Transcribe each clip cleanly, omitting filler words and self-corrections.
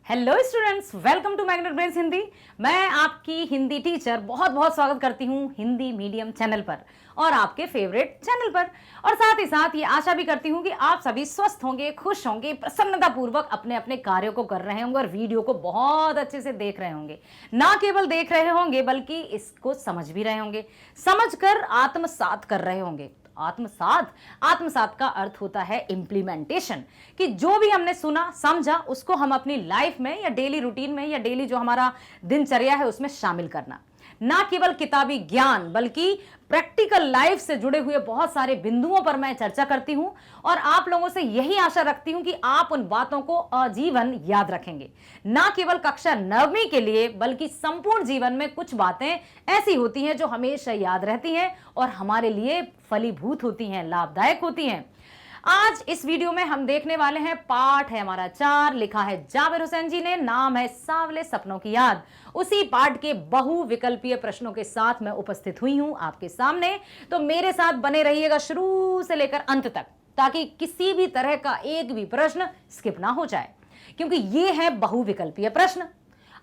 Hello students, welcome to Magnet Brains Hindi. मैं आपकी Hindi teacher बहुत बहुत स्वागत करती हूँ हिंदी मीडियम चैनल पर और आपके फेवरेट चैनल पर। और साथ ही साथ ये आशा भी करती हूँ कि आप सभी स्वस्थ होंगे, खुश होंगे, प्रसन्नता पूर्वक अपने अपने कार्यों को कर रहे होंगे और वीडियो को बहुत अच्छे से देख रहे होंगे। ना केवल देख रहे होंगे बल्कि इसको समझ भी रहे होंगे, समझकर आत्मसात कर रहे होंगे। आत्मसात का अर्थ होता है इम्प्लीमेंटेशन, कि जो भी हमने सुना समझा उसको हम अपनी लाइफ में या डेली रूटीन में या डेली जो हमारा दिनचर्या है उसमें शामिल करना। ना केवल किताबी ज्ञान बल्कि प्रैक्टिकल लाइफ से जुड़े हुए बहुत सारे बिंदुओं पर मैं चर्चा करती हूं और आप लोगों से यही आशा रखती हूं कि आप उन बातों को आजीवन याद रखेंगे। ना केवल कक्षा 9वीं के लिए बल्कि संपूर्ण जीवन में कुछ बातें ऐसी होती हैं जो हमेशा याद रहती हैं और हमारे लिए फलीभूत होती हैं, लाभदायक होती हैं। आज इस वीडियो में हम देखने वाले हैं, पाठ है हमारा 4, लिखा है जाबिर हुसैन जी ने, नाम है सांवले सपनों की याद। उसी पाठ के बहुविकल्पीय प्रश्नों के साथ मैं उपस्थित हुई हूं आपके सामने, तो मेरे साथ बने रहिएगा शुरू से लेकर अंत तक, ताकि किसी भी तरह का एक भी प्रश्न स्किप ना हो जाए, क्योंकि ये है बहुविकल्पीय प्रश्न।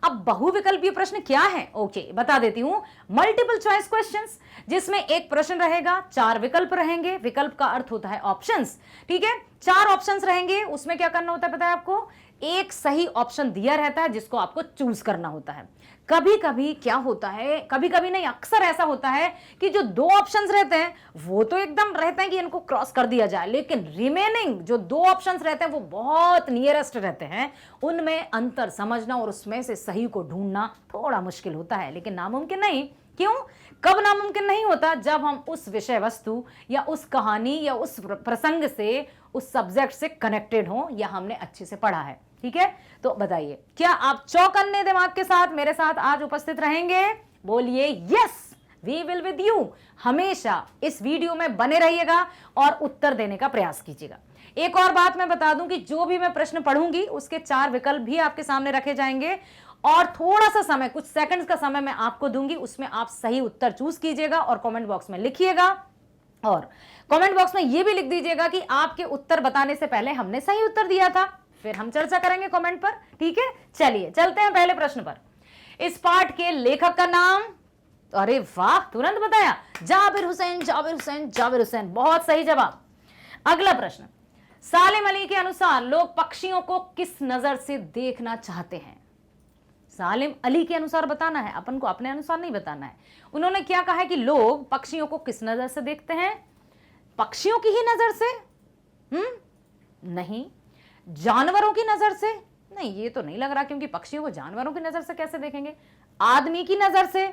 अब बहुविकल्पीय प्रश्न क्या है? ओके, बता देती हूं। मल्टीपल चॉइस क्वेश्चंस, जिसमें एक प्रश्न रहेगा, 4 विकल्प रहेंगे। विकल्प का अर्थ होता है ऑप्शंस, ठीक है। 4 ऑप्शंस रहेंगे, उसमें क्या करना होता है पता है आपको? एक सही ऑप्शन दिया रहता है जिसको आपको चूज करना होता है। कभी कभी क्या होता है, कभी कभी नहीं, अक्सर ऐसा होता है कि जो 2 ऑप्शंस रहते हैं वो तो एकदम रहते हैं कि इनको क्रॉस कर दिया जाए, लेकिन रिमेनिंग जो 2 ऑप्शंस रहते हैं वो बहुत नियरेस्ट रहते हैं। उनमें अंतर समझना और उसमें से सही को ढूंढना थोड़ा मुश्किल होता है, लेकिन नामुमकिन नहीं। क्यों? कब नामुमकिन नहीं होता? जब हम उस विषय वस्तु या उस कहानी या उस प्रसंग से, उस सब्जेक्ट से कनेक्टेड हो या हमने अच्छे से पढ़ा है, ठीक है। तो बताइए, क्या आप चौकन्ने दिमाग के साथ मेरे साथ आज उपस्थित रहेंगे? बोलिए yes, we will with you. हमेशा इस वीडियो में बने रहिएगा और उत्तर देने का प्रयास कीजिएगा। एक और बात मैं बता दूं कि जो भी मैं प्रश्न पढ़ूंगी उसके 4 विकल्प भी आपके सामने रखे जाएंगे और थोड़ा सा समय, कुछ सेकंड्स का समय मैं आपको दूंगी, उसमें आप सही उत्तर चूज कीजिएगा और कमेंट बॉक्स में लिखिएगा। और कमेंट बॉक्स में यह भी लिख दीजिएगा कि आपके उत्तर बताने से पहले हमने सही उत्तर दिया था, फिर हम चर्चा करेंगे कमेंट पर, ठीक है। चलिए चलते हैं पहले प्रश्न पर। इस पाठ के लेखक का नाम? अरे वाह, तुरंत बताया, जाबिर हुसैन, जाबिर हुसैन, जाबिर हुसैन, बहुत सही जवाब। अगला प्रश्न, सालिम अली के अनुसार लोग पक्षियों को किस नजर से देखना चाहते हैं? सालिम अली के अनुसार बताना है, अपन को अपने अनुसार नहीं बताना है। उन्होंने क्या कहा है कि लोग पक्षियों को किस नजर से देखते हैं? पक्षियों की ही नजर से? नहीं। जानवरों की नजर से? नहीं, ये तो नहीं लग रहा, क्योंकि पक्षियों को जानवरों की नजर से कैसे देखेंगे? आदमी की नजर से?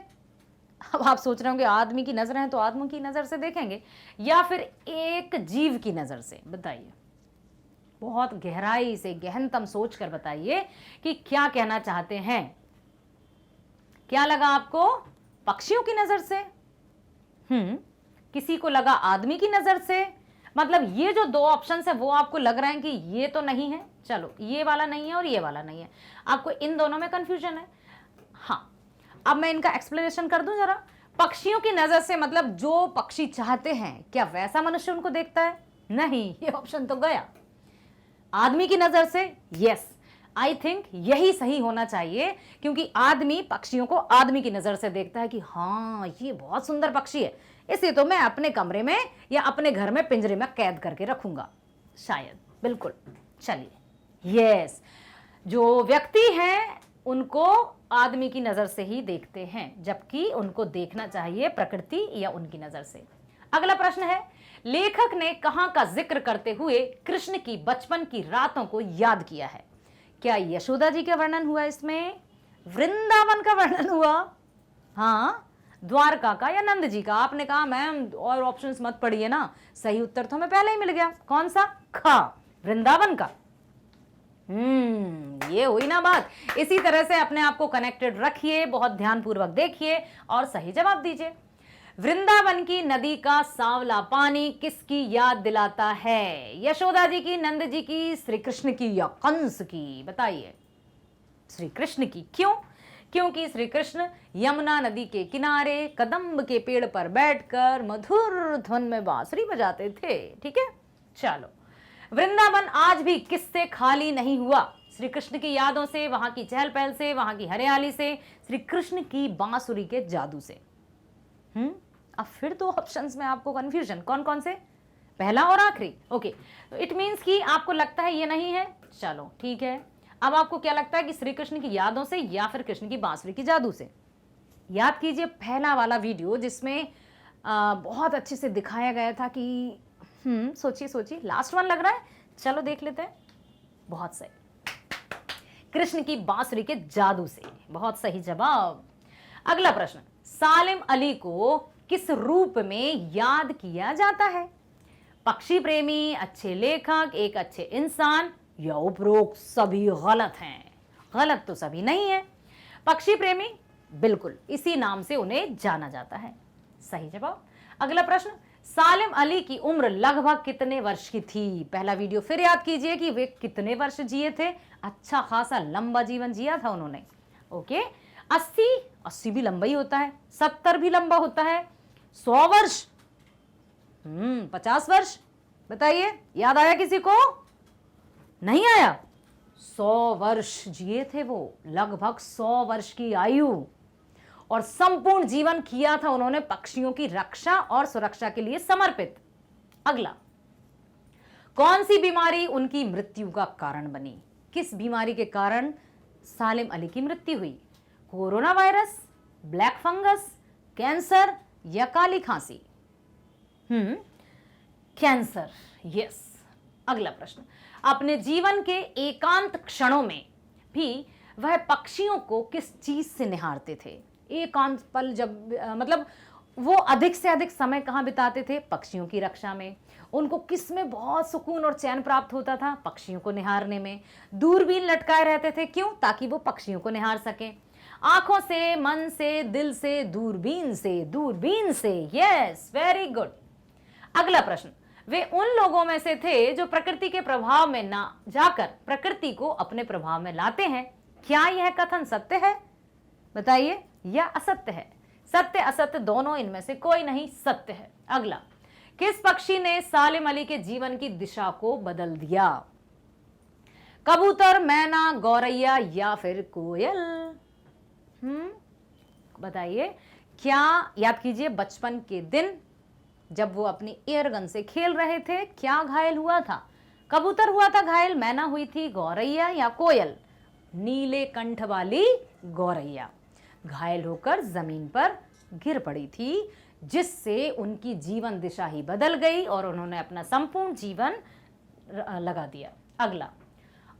अब आप सोच रहे होंगे आदमी की नजर है तो आदमी की नजर से देखेंगे, या फिर एक जीव की नजर से? बताइए, बहुत गहराई से, गहनतम सोचकर बताइए कि क्या कहना चाहते हैं। क्या लगा आपको? पक्षियों की नजर से? किसी को लगा आदमी की नजर से। मतलब ये जो 2 ऑप्शन है वो आपको लग रहा है कि ये तो नहीं है, चलो ये वाला नहीं है और ये वाला नहीं है, आपको इन दोनों में कंफ्यूजन है। हाँ, अब मैं इनका एक्सप्लेनेशन कर दूं जरा। पक्षियों की नजर से मतलब जो पक्षी चाहते हैं, क्या वैसा मनुष्य उनको देखता है? नहीं, ये ऑप्शन तो गया। आदमी की नजर से? यस, आई थिंक यही सही होना चाहिए, क्योंकि आदमी पक्षियों को आदमी की नजर से देखता है कि हाँ ये बहुत सुंदर पक्षी है, इसे तो मैं अपने कमरे में या अपने घर में पिंजरे में कैद करके रखूंगा, शायद। बिल्कुल, चलिए यस, जो व्यक्ति हैं उनको आदमी की नजर से ही देखते हैं, जबकि उनको देखना चाहिए प्रकृति या उनकी नजर से। अगला प्रश्न है, लेखक ने कहां का जिक्र करते हुए कृष्ण की बचपन की रातों को याद किया है? क्या यशोदा जी का वर्णन हुआ इसमें? वृंदावन का वर्णन हुआ? हाँ, द्वारका का या नंद जी का? आपने कहा मैम और ऑप्शंस मत पढ़िए ना, सही उत्तर तो हमें पहले ही मिल गया। कौन सा? खा, वृंदावन का। ये हुई ना बात। इसी तरह से अपने आप को कनेक्टेड रखिए, बहुत ध्यानपूर्वक देखिए और सही जवाब दीजिए। वृंदावन की नदी का सांवला पानी किसकी याद दिलाता है? यशोदा जी की, नंद जी की, श्री कृष्ण की या कंस की? बताइए। श्री कृष्ण की। क्यों? क्योंकि श्री कृष्ण यमुना नदी के किनारे कदम्ब के पेड़ पर बैठकर मधुर धुन में बांसुरी बजाते थे, ठीक है। चलो, वृंदावन आज भी किससे खाली नहीं हुआ? श्री कृष्ण की यादों से, वहां की चहल पहल से, वहां की हरियाली से, श्री कृष्ण की बांसुरी के जादू से। अब फिर दो ऑप्शंस में आपको कंफ्यूजन, कौन कौन से, पहला और आखिरी। ओके, तो इट मीन्स कि आपको लगता है ये नहीं है, चलो ठीक है। अब आपको क्या लगता है कि श्री कृष्ण की यादों से या फिर कृष्ण की बांसुरी की जादू से? याद कीजिए पहला वाला वीडियो जिसमें बहुत अच्छे से दिखाया गया था कि सोचिए सोचिए, लास्ट वन लग रहा है, चलो देख लेते हैं। बहुत सही, कृष्ण की बांसुरी के जादू से, बहुत सही जवाब। अगला प्रश्न, सालिम अली को किस रूप में याद किया जाता है? पक्षी प्रेमी, अच्छे लेखक, एक अच्छे इंसान, या उपरोक्त सभी गलत हैं? गलत तो सभी नहीं है। पक्षी प्रेमी, बिल्कुल इसी नाम से उन्हें जाना जाता है, सही जवाब। अगला प्रश्न, सालिम अली की उम्र लगभग कितने वर्ष की थी? पहला वीडियो फिर याद कीजिए कि वे कितने वर्ष जिए थे। अच्छा खासा लंबा जीवन जिया था उन्होंने। ओके, 80 भी लंबा ही होता है, 70 भी लंबा होता है, 100 वर्ष, 50 वर्ष, बताइए, याद आया किसी को? नहीं आया? 100 वर्ष जिए थे वो, लगभग 100 वर्ष की आयु, और संपूर्ण जीवन किया था उन्होंने पक्षियों की रक्षा और सुरक्षा के लिए समर्पित। अगला, कौन सी बीमारी उनकी मृत्यु का कारण बनी? किस बीमारी के कारण सालिम अली की मृत्यु हुई? Corona virus, black fungus, cancer या काली खांसी? Cancer, yes. अगला प्रश्न, अपने जीवन के एकांत क्षणों में भी वह पक्षियों को किस चीज से निहारते थे? एकांत पल, जब मतलब वो अधिक से अधिक समय कहाँ बिताते थे? पक्षियों की रक्षा में। उनको किस में बहुत सुकून और चैन प्राप्त होता था? पक्षियों को निहारने में। दूरबीन लटकाए रहते थे, क्यों? ताकि वो पक्षियों को निहार सकें। आंखों से, मन से, दिल से, दूरबीन से, दूरबीन से, यस, वेरी गुड। अगला प्रश्न, वे उन लोगों में से थे जो प्रकृति के प्रभाव में ना जाकर प्रकृति को अपने प्रभाव में लाते हैं। क्या यह कथन सत्य है? बताइए, या असत्य है? सत्य असत्य दोनों, इनमें से कोई नहीं, सत्य है। अगला, किस पक्षी ने सालिम अली के जीवन की दिशा को बदल दिया? कबूतर, मैना, गौरैया या फिर कोयल? बताइए, क्या याद कीजिए बचपन के दिन जब वो अपनी एयर गन से खेल रहे थे, क्या घायल हुआ था? कबूतर हुआ था घायल, मैना हुई थी, गौरैया या कोयल? नीले कंठ वाली गौरैया घायल होकर जमीन पर गिर पड़ी थी, जिससे उनकी जीवन दिशा ही बदल गई और उन्होंने अपना संपूर्ण जीवन लगा दिया। अगला,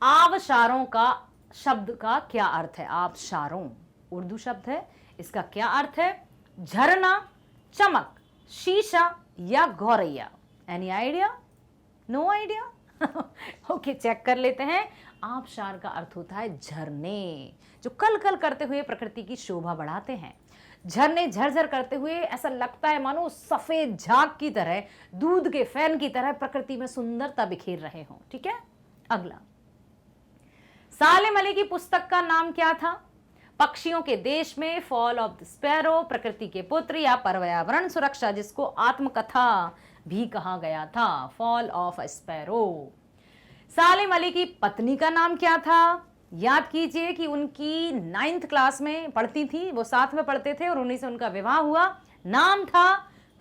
आबशारों का शब्द का क्या अर्थ है? आबशारों उर्दू शब्द है, इसका क्या अर्थ है? झरना, चमक, शीशा या गौरैया? Any idea? No idea? Okay, check कर लेते हैं। आबशार का अर्थ होता है झरने, जो कल कल करते हुए प्रकृति की शोभा बढ़ाते हैं। झरने झरझर करते हुए ऐसा लगता है मानो सफेद झाग की तरह, दूध के फैन की तरह प्रकृति में सुंदरता बिखेर रहे हों। ठीक है। अगला, सालिम अली की पुस्तक का नाम क्या था? पक्षियों के देश में, फॉल ऑफ द स्पैरो, प्रकृति के पुत्र या पर्यावरण सुरक्षा, जिसको आत्मकथा भी कहा गया था, फॉल ऑफ अ स्पैरो। सालिम अली की पत्नी का नाम क्या था? याद कीजिए कि उनकी 9th क्लास में पढ़ती थी, वो साथ में पढ़ते थे और उन्हीं से उनका विवाह हुआ। नाम था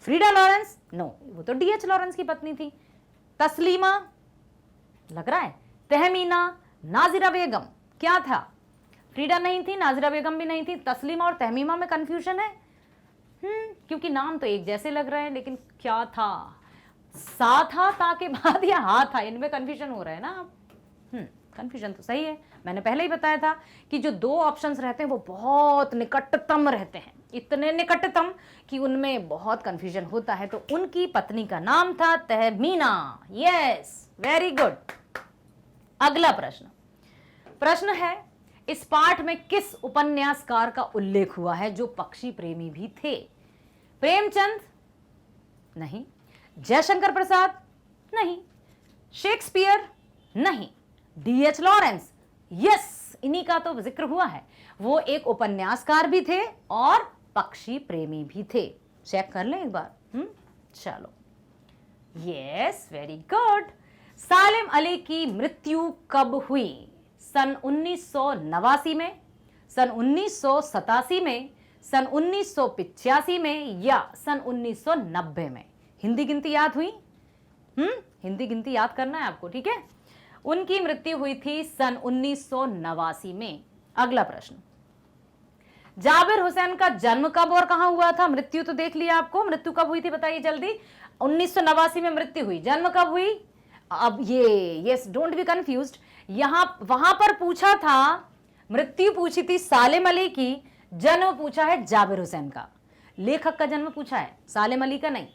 फ्रीडा लॉरेंस, नो, वो तो डीएच लॉरेंस की पत्नी थी। तस्लीमा, लग रहा है, तहमीना, नाजिरा बेगम, क्या था? फ्रीडा नहीं थी, नाजिरा बेगम भी नहीं थी, तस्लीमा और तहमीमा में कंफ्यूजन है। क्योंकि नाम तो एक जैसे लग रहे हैं, लेकिन क्या था? सा था, ता के बाद या हा था, इनमें कंफ्यूजन हो रहा है ना। कंफ्यूजन तो सही है, मैंने पहले ही बताया था कि जो दो ऑप्शंस रहते हैं वो बहुत निकटतम रहते हैं, इतने निकटतम कि उनमें बहुत कंफ्यूजन होता है। तो उनकी पत्नी का नाम था तहमीना। Yes, very good. अगला प्रश्न है, इस पाठ में किस उपन्यासकार का उल्लेख हुआ है जो पक्षी प्रेमी भी थे? प्रेमचंद? नहीं। जयशंकर प्रसाद? नहीं। शेक्सपियर? नहीं। DH Lawrence? यस, इन्हीं का तो जिक्र हुआ है। वो एक उपन्यासकार भी थे और पक्षी प्रेमी भी थे। चेक कर लें एक बार। चलो, यस, वेरी गुड। सालिम अली की मृत्यु कब हुई? सन 1989 में, सन 1987 में, सन 1985 में या सन 1990 में? हिंदी गिनती याद हुई? हिंदी गिनती याद करना है आपको, ठीक है। उनकी मृत्यु हुई थी सन 1989 में। अगला प्रश्न, जाबिर हुसैन का जन्म कब और कहां हुआ था? मृत्यु तो देख लिया आपको, मृत्यु कब हुई थी बताइए जल्दी। 1989 में मृत्यु हुई, जन्म कब हुई? अब यस, डोंट बी कंफ्यूज्ड, वहां पर पूछा था, मृत्यु पूछी थी सालेम अली की, जन्म पूछा है जाबिर हुसैन का। लेखक का जन्म पूछा है, सालेम अली का नहीं।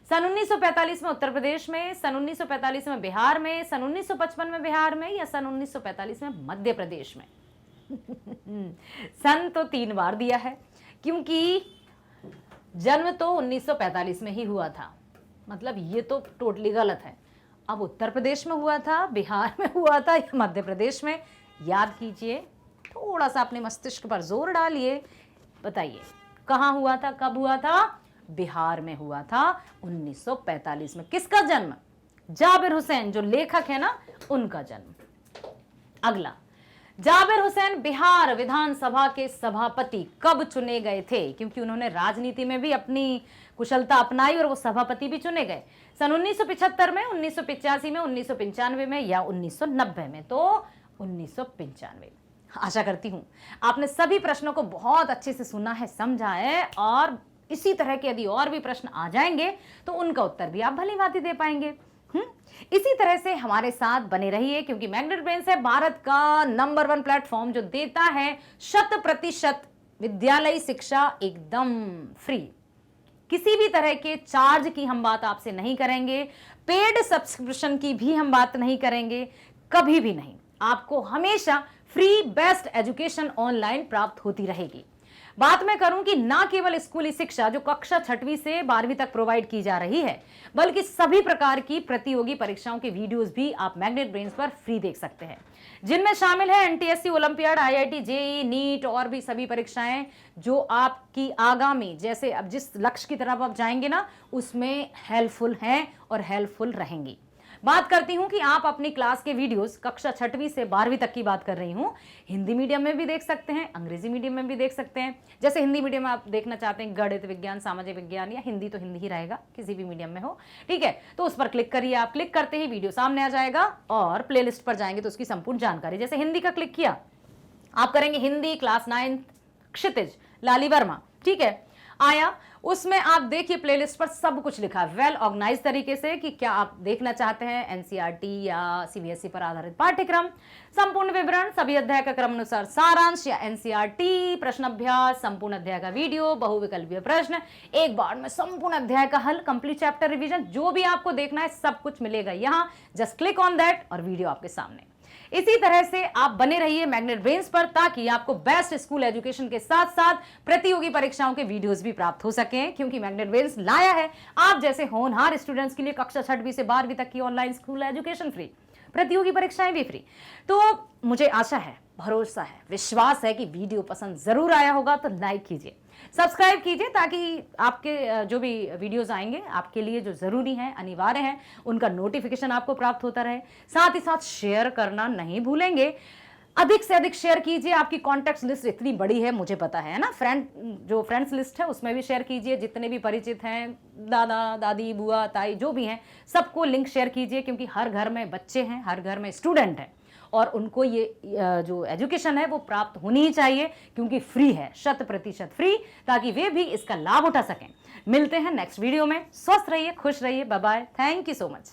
सन 1945 में उत्तर प्रदेश में, सन 1945 में बिहार में, सन 1955 में बिहार में या सन 1945 में मध्य प्रदेश में? सन तो 3 बार दिया है, क्योंकि जन्म तो 1945 में ही हुआ था, मतलब ये तो टोटली गलत है। अब उत्तर प्रदेश में हुआ था, बिहार में हुआ था या मध्य प्रदेश में? याद कीजिए, थोड़ा सा अपने मस्तिष्क पर जोर डालिए, बताइए कहां हुआ था, कब हुआ था? बिहार में हुआ था 1945 में। किसका जन्म? जाबिर हुसैन, जो लेखक है ना, उनका जन्म। अगला, जाबिर हुसैन बिहार विधानसभा के सभापति कब चुने गए थे? क्योंकि उन्होंने राजनीति में भी अपनी कुशलता अपनाई और वो सभापति भी चुने गए। सन 1975 में, 1985 में, 1995 में या 1990 में? तो 1995। आशा करती हूं आपने सभी प्रश्नों को बहुत अच्छे से सुना है, समझा है, और इसी तरह के यदि और भी प्रश्न आ जाएंगे तो उनका उत्तर भी आप भली भांति दे पाएंगे। इसी तरह से हमारे साथ बने रहिए, क्योंकि मैग्नेट ब्रेन्स है भारत का नंबर 1 प्लेटफॉर्म जो देता है 100% विद्यालयी शिक्षा एकदम फ्री। किसी भी तरह के चार्ज की हम बात आपसे नहीं करेंगे, पेड सब्सक्रिप्शन की भी हम बात नहीं करेंगे, कभी भी नहीं। आपको हमेशा फ्री बेस्ट एजुकेशन ऑनलाइन प्राप्त होती रहेगी। बात मैं करूं कि ना केवल स्कूली शिक्षा जो कक्षा 6वीं से 12वीं तक प्रोवाइड की जा रही है, बल्कि सभी प्रकार की प्रतियोगी परीक्षाओं के वीडियोस भी आप मैग्नेट ब्रेन्स पर फ्री देख सकते हैं, जिनमें शामिल है NTSC, olympiad, IIT, JEE, NEET और भी सभी परीक्षाएं जो आपकी आगामी, जैसे अब जिस लक्ष्य की तरफ आप जाएंगे ना, उसमें हेल्पफुल हैं और हेल्पफुल रहेंगी। बात करती हूं कि आप अपनी क्लास के वीडियोस कक्षा 6वीं से 12वीं तक की बात कर रही हूं, हिंदी मीडियम में भी देख सकते हैं, अंग्रेजी मीडियम में भी देख सकते हैं। जैसे हिंदी मीडियम में आप देखना चाहते हैं गणित, विज्ञान, सामाजिक विज्ञान, या हिंदी तो हिंदी ही रहेगा, किसी भी मीडियम में हो, ठीक है, तो उस पर क्लिक करिए। आप क्लिक करते ही वीडियो सामने आ जाएगा और प्लेलिस्ट पर जाएंगे तो उसकी संपूर्ण जानकारी, जैसे हिंदी का क्लिक किया, आप करेंगे हिंदी क्लास 9 क्षितिज लाली वर्मा, ठीक है, आया, उसमें आप देखिए प्लेलिस्ट पर सब कुछ लिखा है वेल ऑर्गेनाइज तरीके से कि क्या आप देखना चाहते हैं, एनसीईआरटी या सीबीएसई पर आधारित पाठ्यक्रम, संपूर्ण विवरण, सभी अध्याय का क्रमानुसार सारांश या एनसीईआरटी प्रश्न अभ्यास, संपूर्ण अध्याय का वीडियो, बहुविकल्पीय प्रश्न, एक बार में संपूर्ण अध्याय का हल, कंप्लीट चैप्टर रिवीजन, जो भी आपको देखना है सब कुछ मिलेगा यहाँ। जस्ट क्लिक ऑन दैट और वीडियो आपके सामने। इसी तरह से आप बने रहिए मैग्नेट ब्रेन्स पर, ताकि आपको बेस्ट स्कूल एजुकेशन के साथ साथ प्रतियोगी परीक्षाओं के वीडियोस भी प्राप्त हो सकें, क्योंकि मैग्नेट ब्रेन्स लाया है आप जैसे होनहार स्टूडेंट्स के लिए कक्षा 6वीं से 12वीं तक की ऑनलाइन स्कूल एजुकेशन फ्री, प्रतियोगी परीक्षाएं भी फ्री। तो मुझे आशा है, भरोसा है, विश्वास है कि वीडियो पसंद जरूर आया होगा, तो लाइक कीजिए, सब्सक्राइब कीजिए, ताकि आपके जो भी वीडियोस आएंगे आपके लिए जो जरूरी हैं, अनिवार्य हैं, उनका नोटिफिकेशन आपको प्राप्त होता रहे। साथ ही साथ शेयर करना नहीं भूलेंगे, अधिक से अधिक शेयर कीजिए। आपकी कॉन्टैक्ट लिस्ट इतनी बड़ी है, मुझे पता है ना, फ्रेंड्स लिस्ट है उसमें भी शेयर कीजिए, जितने भी परिचित हैं, दादा दादी, बुआ ताई जो भी हैं, सबको लिंक शेयर कीजिए, क्योंकि हर घर में बच्चे हैं, हर घर में स्टूडेंट हैं, और उनको ये जो एजुकेशन है वो प्राप्त होनी ही चाहिए, क्योंकि फ्री है, 100% फ्री, ताकि वे भी इसका लाभ उठा सकें। मिलते हैं नेक्स्ट वीडियो में, स्वस्थ रहिए, खुश रहिए, bye bye, thank you so much.